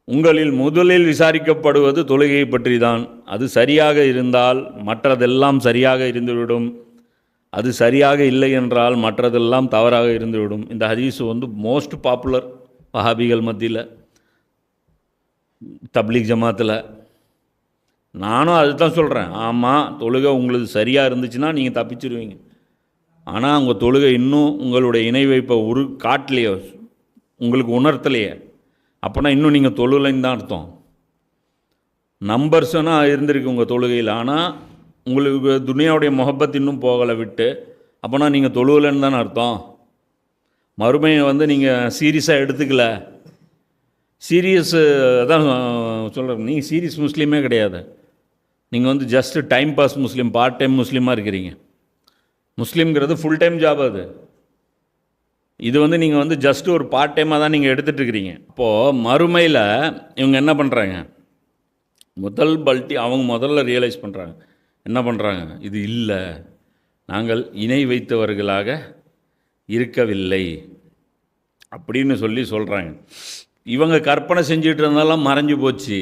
உங்களில் முதலில் விசாரிக்கப்படுவது தொழுகையை பற்றி தான். அது சரியாக இருந்தால் மற்றதெல்லாம் சரியாக இருந்துவிடும். அது சரியாக இல்லை என்றால் மற்றதெல்லாம் தவறாக இருந்துவிடும். இந்த ஹதீஸ் மோஸ்ட் பாப்புலர் வஹாபிகள் மத்தியில், தப்லீக் ஜமாத்தில். நானும் அதுதான் சொல்கிறேன். ஆமாம், தொழுகை உங்களுக்கு சரியாக இருந்துச்சுன்னா நீங்கள் தப்பிச்சிருவீங்க. ஆனால் உங்கள் தொழுகை இன்னும் உங்களுடைய இணை வைப்பை காட்டலையோ, உங்களுக்கு உணர்த்தலையே, அப்போனா இன்னும் நீங்கள் தொழுலைன்னு தான் அர்த்தம். நம்பர்ஸ்னால் இருந்திருக்கு உங்கள் தொழுகையில், ஆனால் உங்களுக்கு துனியாவுடைய முகப்பத் இன்னும் போகலை விட்டு, அப்போனா நீங்கள் தொழுவலைன்னு தானே அர்த்தம். மறுமையை நீங்கள் சீரியஸாக எடுத்துக்கல. சீரியஸ் தான் சொல்கிறேன். நீங்கள் சீரியஸ் முஸ்லீமே கிடையாது. நீங்கள் ஜஸ்ட்டு டைம் பாஸ் முஸ்லீம், பார்ட் டைம் முஸ்லீமாக இருக்கிறீங்க. முஸ்லீம்ங்கிறது ஃபுல் டைம் ஜாப். அது இது நீங்கள் ஜஸ்ட் ஒரு பார்ட் டைமாக தான் நீங்கள் எடுத்துகிட்டு இருக்கிறீங்க. இப்போது மறுமையில் இவங்க என்ன பண்ணுறாங்க, அவங்க முதல்ல ரியலைஸ் பண்ணுறாங்க. என்ன பண்ணுறாங்க, இது இல்லை, நாங்கள் இணை வைத்தவர்களாக இருக்கவில்லை அப்படின்னு சொல்கிறாங்க. இவங்க கற்பனை செஞ்சுட்டு இருந்தாலும் மறைஞ்சு போச்சு.